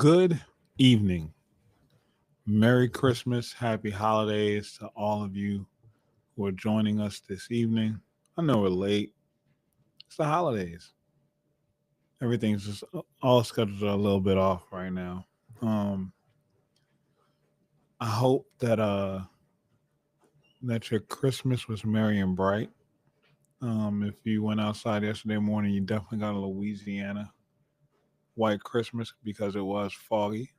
Good evening. Merry Christmas. Happy holidays to all of you who are joining us this evening. I know we're late. It's the holidays. Everything's just all schedules are a little bit off right now. Um, I hope that your Christmas was merry and bright. If you went outside yesterday morning, you definitely got a Louisiana white Christmas because it was foggy.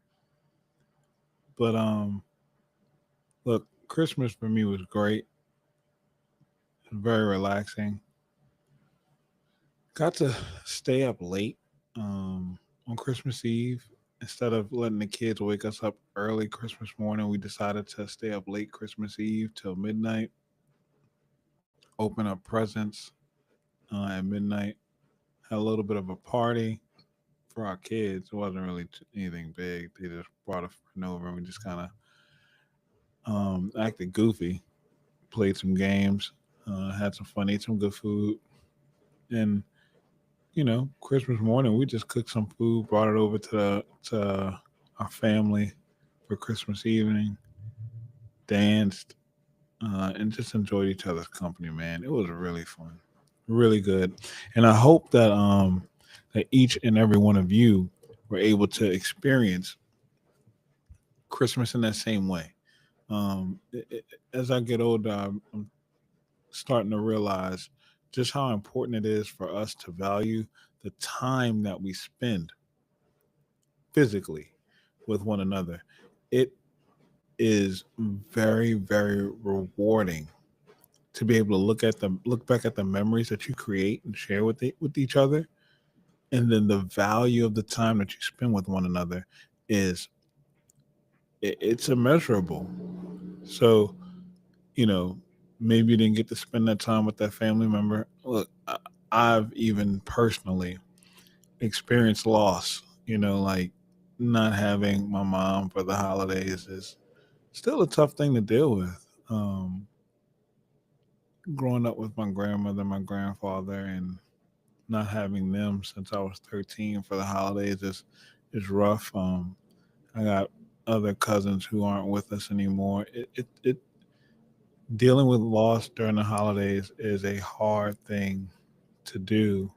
But look, Christmas for me was great. Very relaxing. Got to stay up late on Christmas Eve. Instead of letting the kids wake us up early Christmas morning, we decided to stay up late Christmas Eve till midnight, open up presents at midnight, had a little bit of a party for our kids. It wasn't really anything big. They just brought a friend over and we just kind of acted goofy, played some games, had some fun, ate some good food, and Christmas morning we just cooked some food, brought it over to our family for Christmas evening, danced, and just enjoyed each other's company. Man, it was really fun, really good, and I hope that each and every one of you were able to experience Christmas in that same way. As I get older, I'm starting to realize just how important it is for us to value the time that we spend physically with one another. It is very, very rewarding to be able to look back at the memories that you create and share with each other, and then the value of the time that you spend with one another is it's immeasurable. So you know, maybe you didn't get to spend that time with that family member. Look, I've even personally experienced loss. Like not having my mom for the holidays is still a tough thing to deal with. Growing up with my grandmother, my grandfather, and not having them since I was 13 for the holidays is rough. I got other cousins who aren't with us anymore. It dealing with loss during the holidays is a hard thing to do.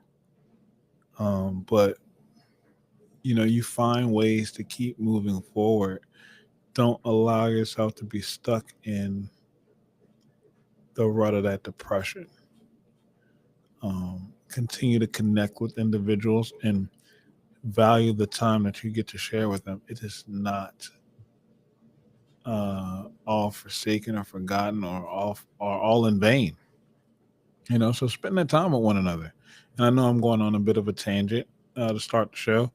But you find ways to keep moving forward. Don't allow yourself to be stuck in the rut of that depression. Continue to connect with individuals and value the time that you get to share with them. It is not all forsaken or forgotten or all in vain. So spend that time with one another. And I know I'm going on a bit of a tangent to start the show.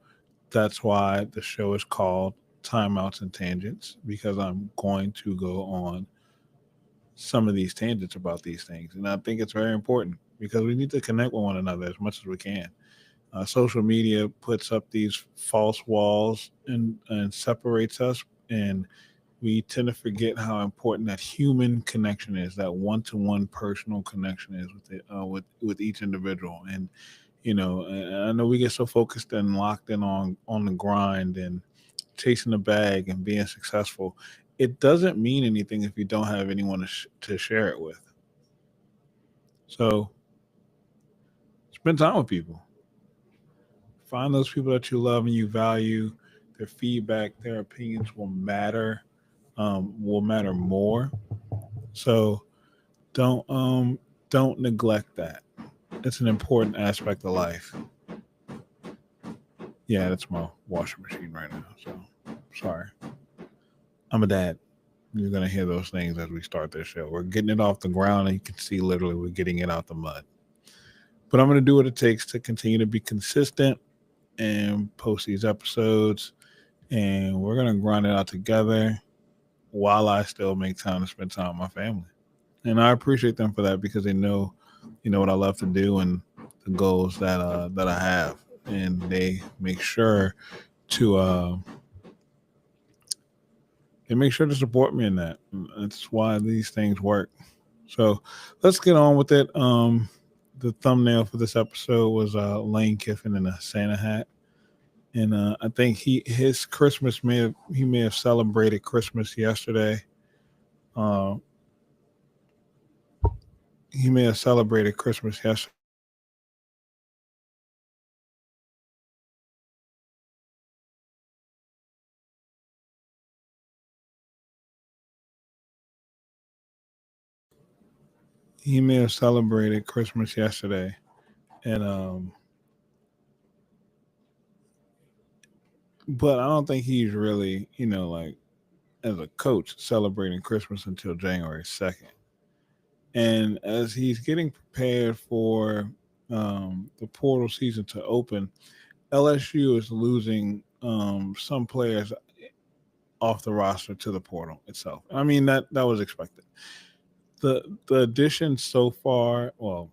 That's why the show is called Timeouts and Tangents, because I'm going to go on some of these tangents about these things. And I think it's very important because we need to connect with one another as much as we can. Social media puts up these false walls and separates us, and we tend to forget how important that human connection is, that one-to-one personal connection is with each individual. And I know we get so focused and locked in on the grind and chasing the bag and being successful. It doesn't mean anything if you don't have anyone to share it with. So spend time with people. Find those people that you love and you value. Their feedback, their opinions will matter more. So don't neglect that. It's an important aspect of life. Yeah, that's my washing machine right now. So sorry. I'm a dad. You're gonna hear those things as we start this show. We're getting it off the ground, and you can see literally we're getting it out the mud. But I'm gonna do what it takes to continue to be consistent and post these episodes, and we're gonna grind it out together while I still make time to spend time with my family. And I appreciate them for that because they know, what I love to do and the goals that I have, and they make sure to support me in that. That's why these things work. So let's get on with it. The thumbnail for this episode was Lane Kiffin in a Santa hat. and I think his Christmas may have celebrated Christmas yesterday. Uh, he may have celebrated Christmas yesterday, and he may have celebrated Christmas yesterday, and but I don't think he's really, like as a coach celebrating Christmas until January 2nd. And as he's getting prepared for the portal season to open, LSU is losing some players off the roster to the portal itself. I mean that was expected. The additions so far, well,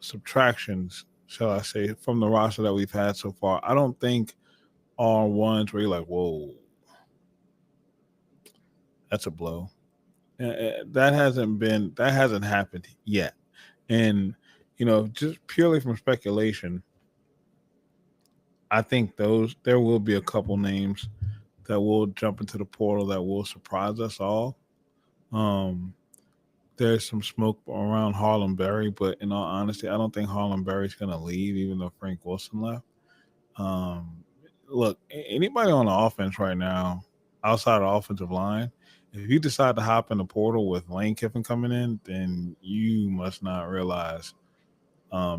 subtractions, shall I say, from the roster that we've had so far, I don't think are ones where you're like, whoa, that's a blow. That hasn't happened yet. And just purely from speculation, I think there will be a couple names that will jump into the portal that will surprise us all. Um, there's some smoke around Harlem Berry, but in all honesty, I don't think Harlem Berry's going to leave, even though Frank Wilson left. Um, Look, anybody on the offense right now, outside of the offensive line, if you decide to hop in the portal with Lane Kiffin coming in, then you must not realize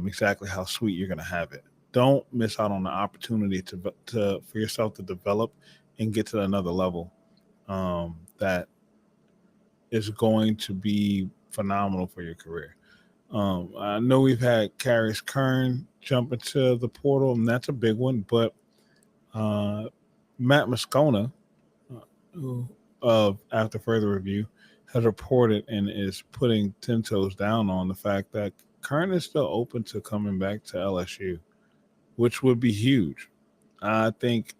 exactly how sweet you're going to have it. Don't miss out on the opportunity to for yourself to develop and get to another level that is going to be phenomenal for your career. I know we've had Carius Kern jump into the portal, and that's a big one. But uh, Matt Moscona, who of After Further Review, has reported and is putting 10 toes down on the fact that Kern is still open to coming back to LSU, which would be huge. I think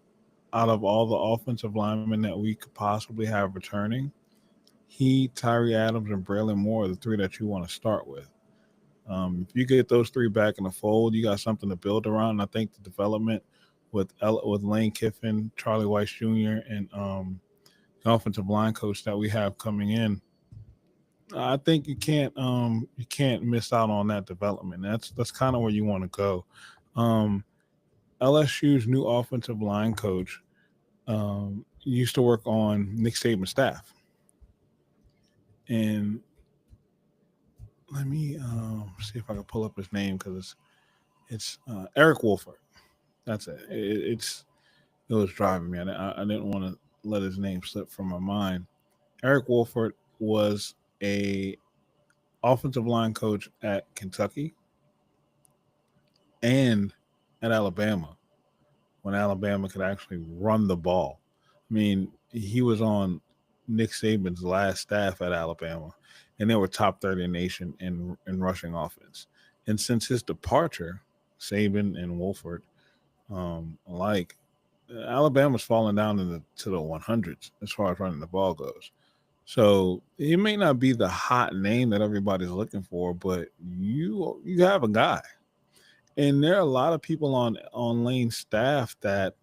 out of all the offensive linemen that we could possibly have returning, he, Tyree Adams, and Braylon Moore are the three that you want to start with. If you get those three back in the fold, you got something to build around. And I think the development with Lane Kiffin, Charlie Weiss Jr., and the offensive line coach that we have coming in, I think you can't miss out on that development. That's kind of where you want to go. Um, LSU's new offensive line coach used to work on Nick Saban's staff, and let me see if I can pull up his name because it's Eric Wolford. That's it. It was driving me. I didn't want to let his name slip from my mind. Eric Wolford was a offensive line coach at Kentucky and at Alabama when Alabama could actually run the ball. I mean, he was on Nick Saban's last staff at Alabama, and they were top 30 in the nation in rushing offense. And since his departure, Saban and Wolford alike, Alabama's fallen down to the 100s as far as running the ball goes. So it may not be the hot name that everybody's looking for, but you have a guy, and there are a lot of people on Lane's staff that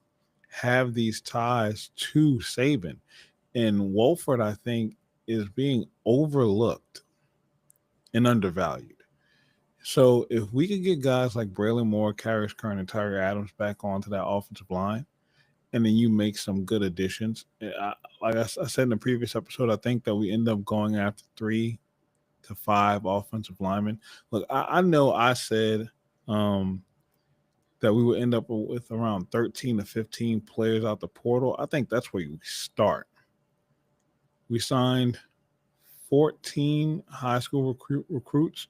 have these ties to Saban. And Wolford, I think, is being overlooked and undervalued. So if we could get guys like Braylon Moore, Carius Kern, and Tyler Adams back onto that offensive line, and then you make some good additions, I said in the previous episode, I think that we end up going after 3 to 5 offensive linemen. Look, I know I said um, that we would end up with around 13 to 15 players out the portal. I think that's where you start. We signed 14 high school recruits.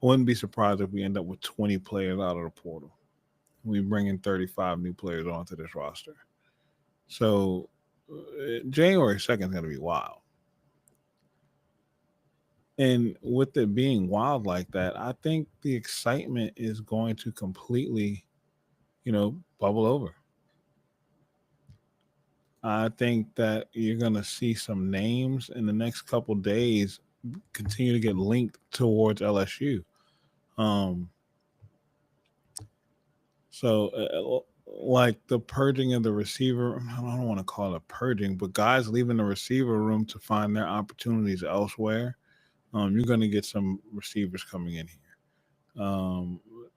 I wouldn't be surprised if we end up with 20 players out of the portal. We bring in 35 new players onto this roster. So January 2nd is going to be wild. And with it being wild like that, I think the excitement is going to completely, bubble over. I think that you're going to see some names in the next couple days continue to get linked towards LSU. Um, so like the purging of the receiver. I don't want to call it purging, but guys leaving the receiver room to find their opportunities elsewhere. You're going to get some receivers coming in here.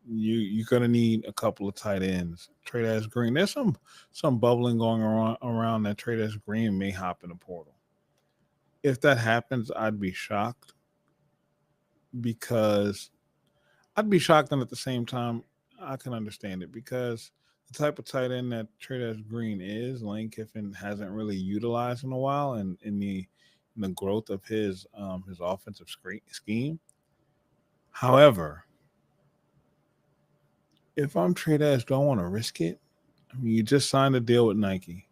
You're going to need a couple of tight ends. Trade as Green. There's some bubbling going around that Trade as Green may hop in the portal. If that happens, I'd be shocked because I'd be shocked, and at the same time, I can understand it because the type of tight end that Trey Green is, Lane Kiffin hasn't really utilized in a while, and in the growth of his offensive scheme. However, if I'm Trey Dash, do I want to risk it? I mean, you just signed a deal with Nike.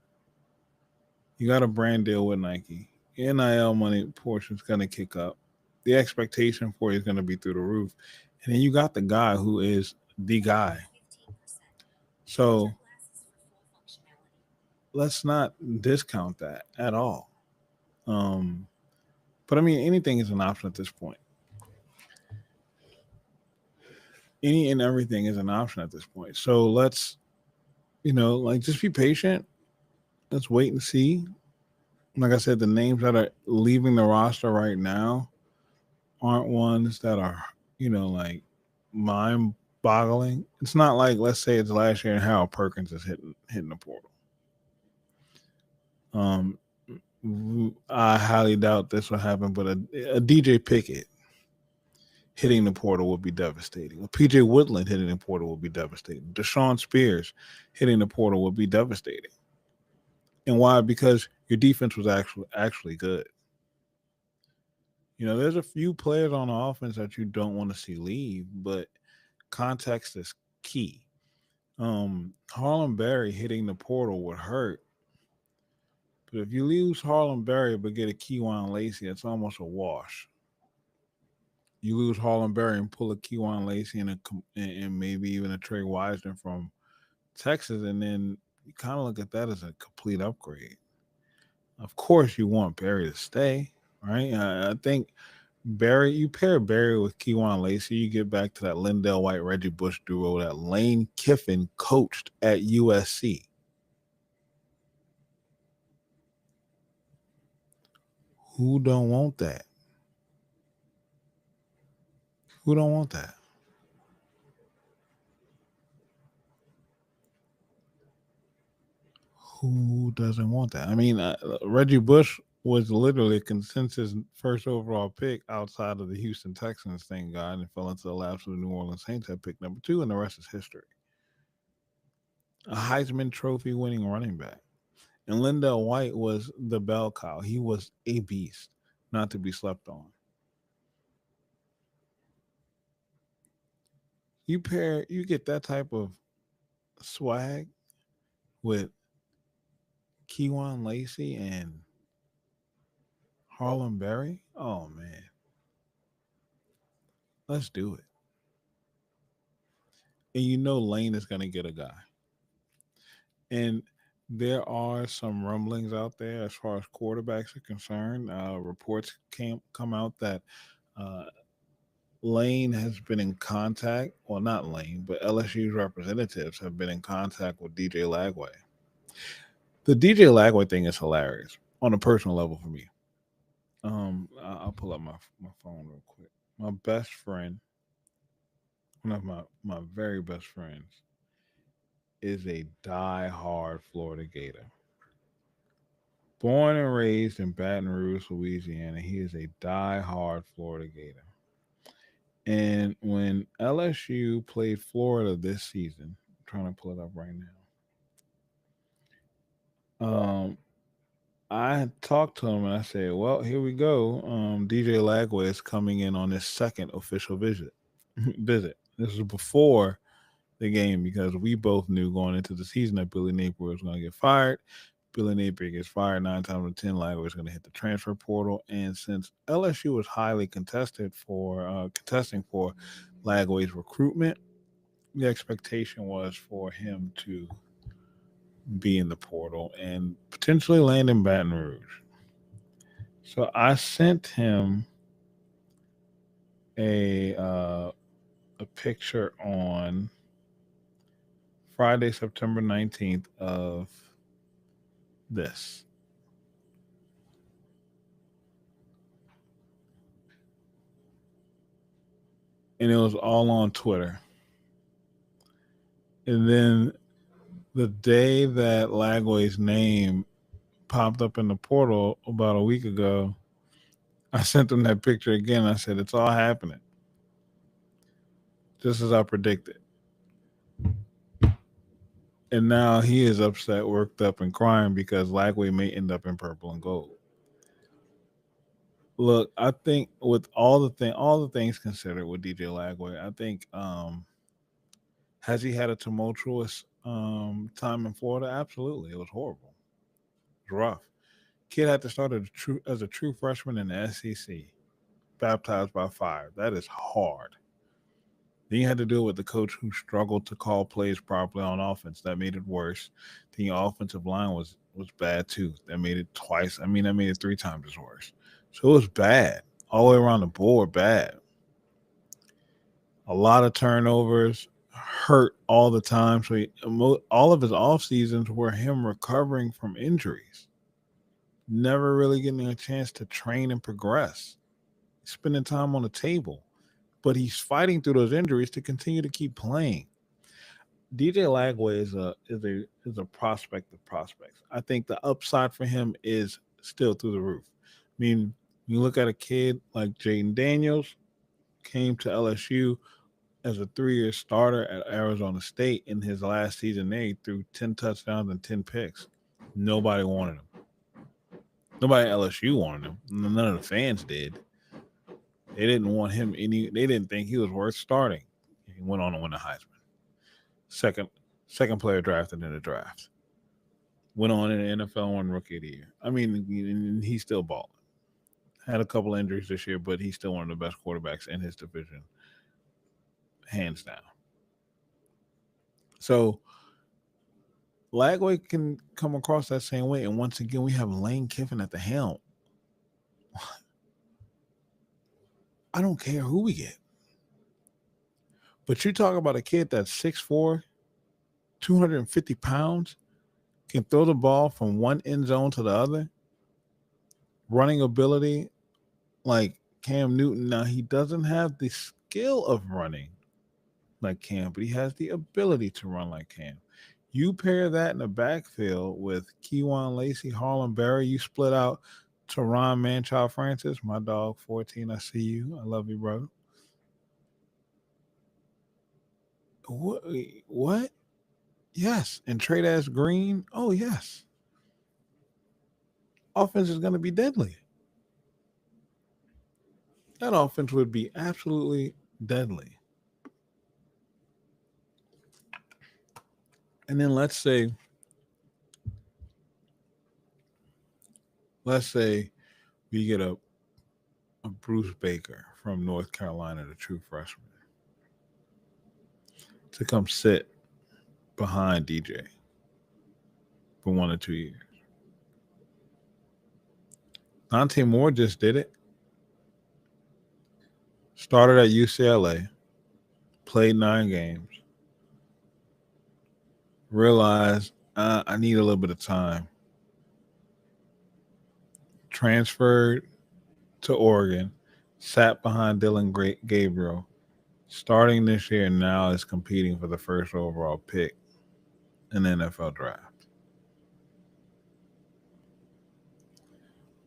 You got a brand deal with Nike. NIL money portion is going to kick up. The expectation for you is going to be through the roof. And then you got the guy who is the guy. So let's not discount that at all. Um, but I mean, anything is an option at this point. Any and everything is an option at this point. So let's, like just be patient. Let's wait and see. Like I said, the names that are leaving the roster right now aren't ones that are, like mind boggling. It's not like, let's say it's last year and Harold Perkins is hitting the portal. Um, I highly doubt this will happen, but a DJ Pickett hitting the portal would be devastating. A PJ Woodland hitting the portal would be devastating. Deshaun Spears hitting the portal would be devastating. And why? Because your defense was actually good. There's a few players on the offense that you don't want to see leave, but context is key. Harlem Berry hitting the portal would hurt. But if you lose Harlem Berry but get a Keywan Lacey, it's almost a wash. You lose Harlem Berry and pull a Keywan Lacey and maybe even a Trey Wiseman from Texas, and then you kind of look at that as a complete upgrade. Of course, you want Berry to stay, right? I think you pair Berry with Keywan Lacey, you get back to that Lindell White, Reggie Bush duo that Lane Kiffin coached at USC. Who don't want that? Who don't want that? Who doesn't want that? I mean, Reggie Bush was literally a consensus first overall pick outside of the Houston Texans, thank God, and fell into the laps of the New Orleans Saints at pick number 2, and the rest is history. A Heisman Trophy winning running back. And Lindell White was the bell cow. He was a beast, not to be slept on. You get that type of swag with Keywan Lacey and Harlem Berry. Oh man, let's do it. And Lane is going to get a guy. And there are some rumblings out there as far as quarterbacks are concerned. Reports come out that uh, Lane has been in contact. Well, not Lane, but LSU's representatives have been in contact with DJ Lagway. The DJ Lagway thing is hilarious on a personal level for me. I'll pull up my phone real quick. My best friend, one of my very best friends, is a die-hard Florida Gator. Born and raised in Baton Rouge, Louisiana, he is a die-hard Florida Gator. And when LSU played Florida this season, I'm trying to pull it up right now. I had talked to him and I said, "Well, here we go. DJ Lagway is coming in on his second official visit. Visit. This was before the game because we both knew going into the season that Billy Napier was going to get fired. Billy Napier gets fired 9 times out of 10. Lagway is going to hit the transfer portal, and since LSU was highly contesting for Lagway's recruitment, the expectation was for him to be in the portal and potentially land in Baton Rouge. So I sent him a a picture on Friday, September 19th of this. And it was all on Twitter. And then the day that Lagway's name popped up in the portal about a week ago, I sent him that picture again. I said, it's all happening. Just as I predicted. And now he is upset, worked up, and crying because Lagway may end up in purple and gold. Look, I think with all the things considered with DJ Lagway, I think has he had a tumultuous time in Florida? Absolutely, it was horrible. It was rough. Kid had to start as a true freshman in the SEC, baptized by fire. That is hard. Then you had to deal with the coach who struggled to call plays properly on offense. That made it worse. Then your offensive line was bad too. That made it twice. I mean, that made it three times as worse. So it was bad all the way around the board. Bad. A lot of turnovers. Hurt all the time. So all of his off seasons were him recovering from injuries. Never really getting a chance to train and progress. Spending time on the table. But he's fighting through those injuries to continue to keep playing. DJ Lagway is a prospect of prospects. I think the upside for him is still through the roof. I mean, you look at a kid like Jaden Daniels, came to LSU as a 3-year starter at Arizona State. In his last season there, he threw 10 touchdowns and 10 picks. Nobody wanted him. Nobody at LSU wanted him. None of the fans did. They didn't want him they didn't think he was worth starting. He went on to win the Heisman. Second player drafted in the draft. Went on in the NFL, won Rookie of the Year. I mean, he's still balling. Had a couple injuries this year, but he's still one of the best quarterbacks in his division, hands down. So Lagway can come across that same way, and once again, we have Lane Kiffin at the helm. I don't care who we get. But you talk about a kid that's 6'4", 250 pounds, can throw the ball from one end zone to the other, running ability like Cam Newton. Now, he doesn't have the skill of running like Cam, but he has the ability to run like Cam. You pair that in the backfield with Keywan Lacey, Harlem Berry, you split out Teron Manchild Francis, my dog, 14, I see you. I love you, brother. What? Yes. And Trey Green? Oh, yes. Offense is going to be deadly. That offense would be absolutely deadly. And then let's say we get a Bruce Baker from North Carolina, the true freshman, to come sit behind DJ for 1 or 2 years. Dante Moore just did it. Started at UCLA, played 9 games, realized I need a little bit of time. Transferred to Oregon, sat behind Dylan Gabriel. Starting this year now is competing for the first overall pick in the NFL draft.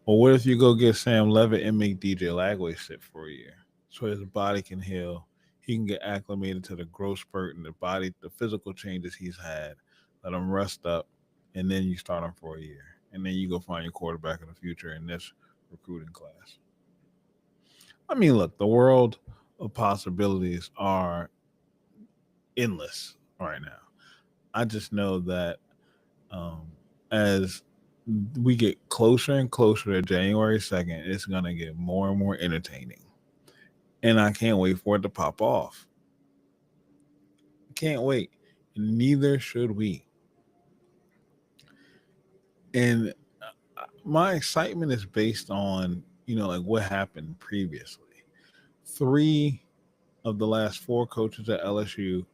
Or what if you go get Sam Levitt and make DJ Lagway sit for a year so his body can heal? He can get acclimated to the growth spurt and the physical changes he's had. Let him rest up, and then you start him for a year. And then you go find your quarterback of the future in this recruiting class. I mean, look, the world of possibilities are endless right now. I just know that as we get closer and closer to January 2nd, it's going to get more and more entertaining. And I can't wait for it to pop off. Can't wait. Neither should we. And my excitement is based on, like what happened previously. 3 of the last 4 coaches at LSU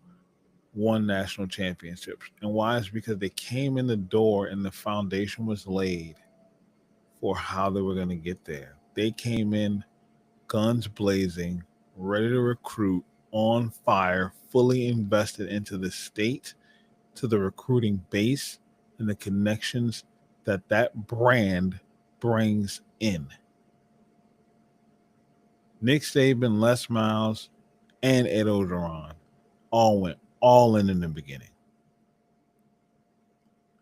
won national championships. And why? Is because they came in the door and the foundation was laid for how they were going to get there. They came in guns blazing, ready to recruit, on fire, fully invested into the state, to the recruiting base, and the connections that brand brings in. Nick Saban, Les Miles, and Ed Ogeron all went all in the beginning,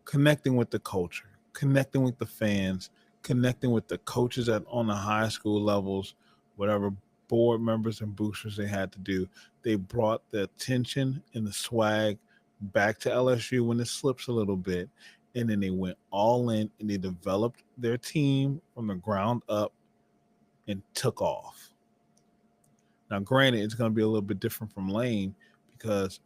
connecting with the culture, connecting with the fans, connecting with the coaches on the high school levels, whatever board members and boosters they had to do. They brought the attention and the swag back to LSU when it slips a little bit. And then they went all in and they developed their team from the ground up and took off. Now, granted, it's going to be a little bit different from Lane because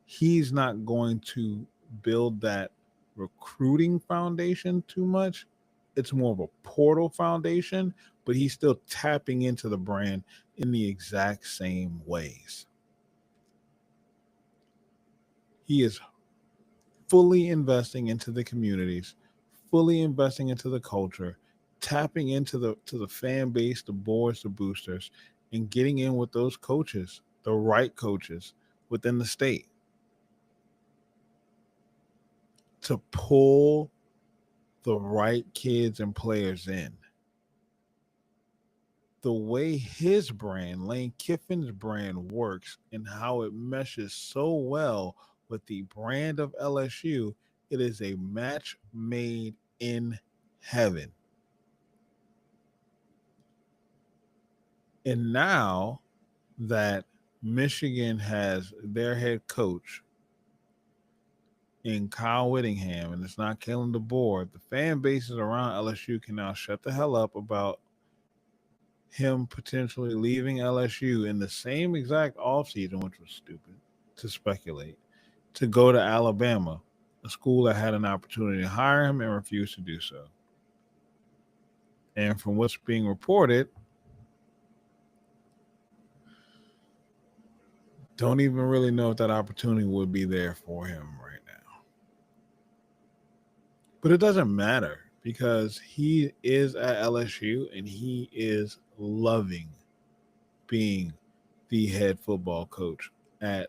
he's not going to build that recruiting foundation too much. It's more of a portal foundation, but he's still tapping into the brand in the exact same ways. He is fully investing into the communities, fully investing into the culture, tapping into the fan base, the boards, the boosters, and getting in with those coaches, the right coaches within the state to pull the right kids and players in. The way his brand, Lane Kiffin's brand, works and how it meshes so well with the brand of LSU, it is a match made in heaven. And now that Michigan has their head coach in Kyle Whittingham and it's not killing the board, the fan bases around LSU can now shut the hell up about him potentially leaving LSU in the same exact offseason, which was stupid to speculate, to go to Alabama, a school that had an opportunity to hire him and refused to do so. And from what's being reported, don't even really know if that opportunity would be there for him right now. But it doesn't matter because he is at LSU and he is loving being the head football coach at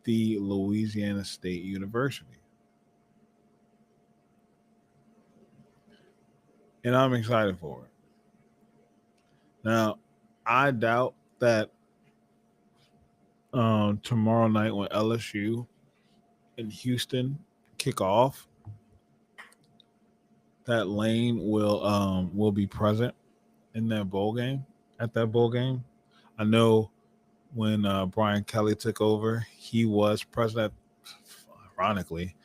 the Louisiana State University. And I'm excited for it. Now, I doubt that tomorrow night when LSU and Houston kick off, that Lane will be present in that bowl game. At that bowl game, I know when Brian Kelly took over, he was present at, ironically,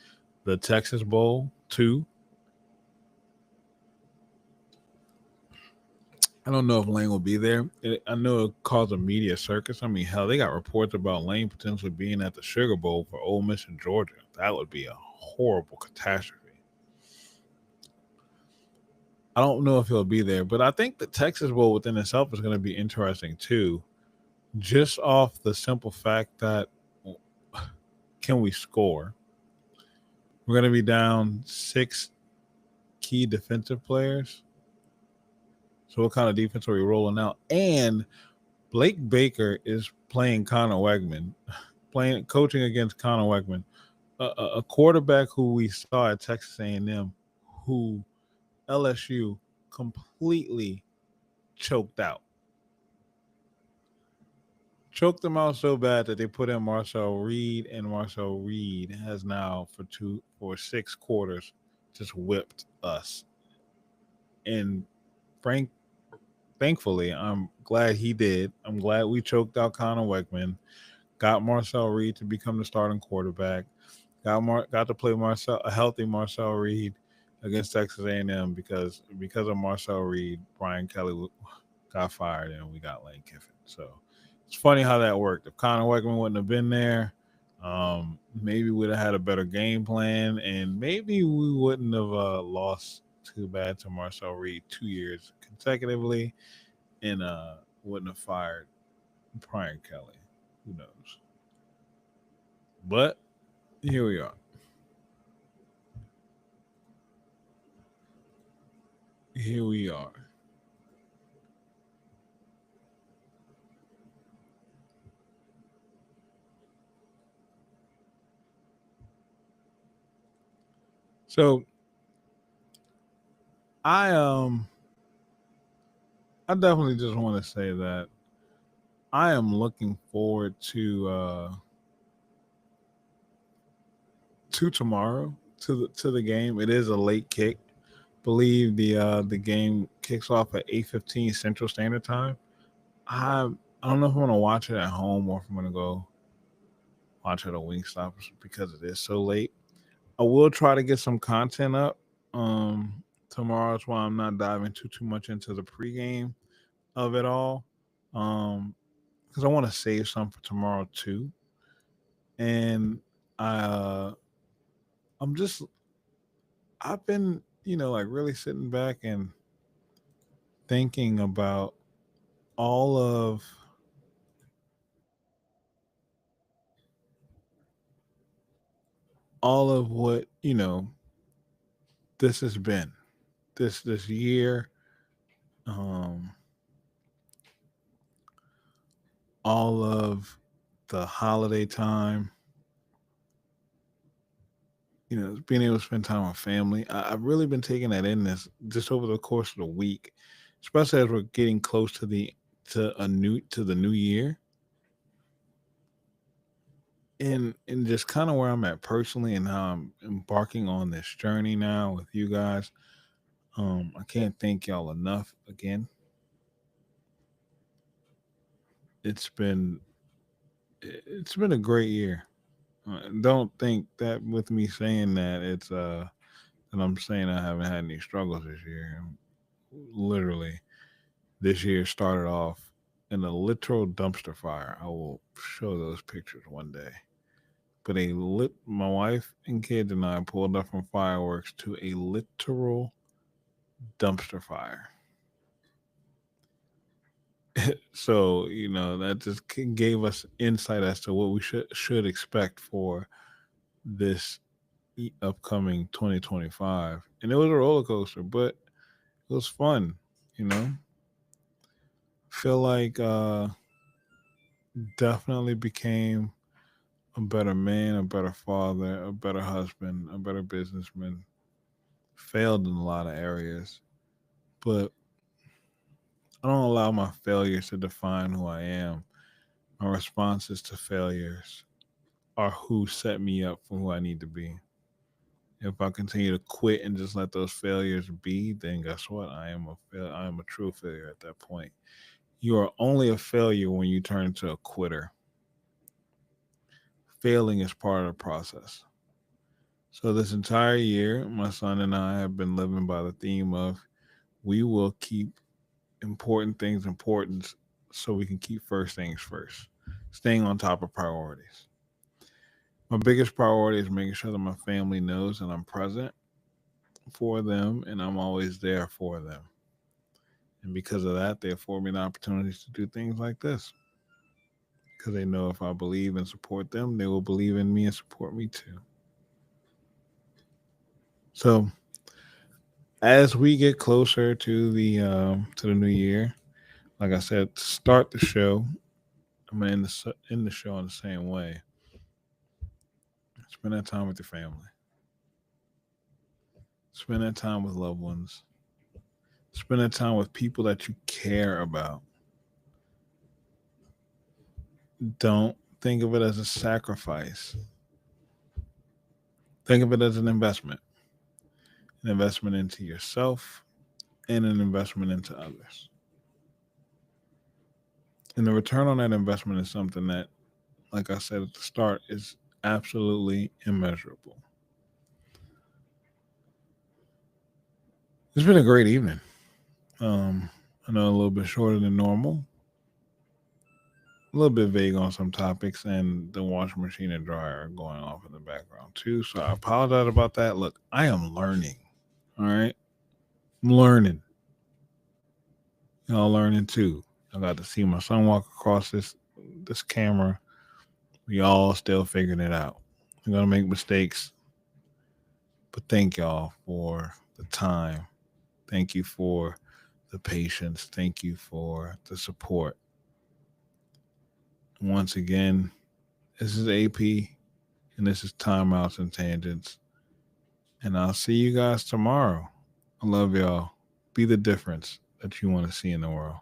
the Texas Bowl too. I don't know if Lane will be there. I know it caused a media circus. I mean, hell, they got reports about Lane potentially being at the Sugar Bowl for Ole Miss and Georgia. That would be a horrible catastrophe. I don't know if he'll be there, but I think the Texas Bowl within itself is going to be interesting too, just off the simple fact that can we score? We're going to be down 6 key defensive players. So what kind of defense are we rolling out? And Blake Baker is playing Connor Wegman, coaching against Connor Wegman, a quarterback who we saw at Texas A&M, who LSU completely choked out. Choked them out so bad that they put in Marcel Reed, and Marcel Reed has now for 6 quarters just whipped us. And thankfully, I'm glad he did. I'm glad we choked out Connor Wegman, got Marcel Reed to become the starting quarterback, got to play a healthy Marcel Reed against Texas A&M because of Marcel Reed, Brian Kelly got fired and we got Lane Kiffin. So it's funny how that worked. If Connor Wegman wouldn't have been there, maybe we'd have had a better game plan, and maybe we wouldn't have lost too bad to Marcel Reed 2 years consecutively, and wouldn't have fired Brian Kelly. Who knows? But here we are. Here we are. So I I definitely just want to say that I am looking forward to tomorrow, to the game. It is a late kick. Believe the game kicks off at 8:15 Central Standard Time. I don't know if I'm gonna watch it at home or if I'm gonna go watch it at Wingstop because it is so late. I will try to get some content up tomorrow. That's why I'm not diving too much into the pregame of it all. Um, because I want to save some for tomorrow too. And I I'm just I've been, like really sitting back and thinking about all of what, this has been. This year, um all of the holiday time, being able to spend time with family. I've really been taking that in this just over the course of the week, especially as we're getting close to the new year, and just kind of where I'm at personally and how I'm embarking on this journey now with you guys. I can't thank y'all enough again. It's been it's been a great year. Don't think that with me saying that that I'm saying I haven't had any struggles this year. Literally, this year started off in a literal dumpster fire. I will show those pictures one day. But my wife and kids and I pulled up from fireworks to a literal dumpster fire. So that just gave us insight as to what we should expect for this upcoming 2025. And it was a roller coaster, but it was fun. You know, feel like definitely became a better man, a better father, a better husband, a better businessman. Failed in a lot of areas, but I don't allow my failures to define who I am. My responses to failures are who set me up for who I need to be. If I continue to quit and just let those failures be, then guess what? I am a true failure at that point. You are only a failure when you turn into a quitter. Failing is part of the process. So this entire year, my son and I have been living by the theme of we will keep important things important so we can keep first things first. Staying on top of priorities. My biggest priority is making sure that my family knows that I'm present for them and I'm always there for them. And because of that, they afford me the opportunities to do things like this. Because they know if I believe and support them, they will believe in me and support me too. So as we get closer to the new year, like I said, to start the show, I'm gonna end the show in the same way. Spend that time with your family. Spend that time with loved ones. Spend that time with people that you care about. Don't think of it as a sacrifice. Think of it as an investment into yourself and an investment into others. And the return on that investment is something that, like I said at the start, is absolutely immeasurable. It's been a great evening. Um, I know a little bit shorter than normal, a little bit vague on some topics, and the washing machine and dryer are going off in the background too. So I apologize about that. Look, I am learning. All right, I'm learning. Y'all learning too. I got to see my son walk across this camera. We all still figuring it out. We're going to make mistakes. But thank y'all for the time. Thank you for the patience. Thank you for the support. Once again, this is AP, and this is Timeouts and Tangents. And I'll see you guys tomorrow. I love y'all. Be the difference that you want to see in the world.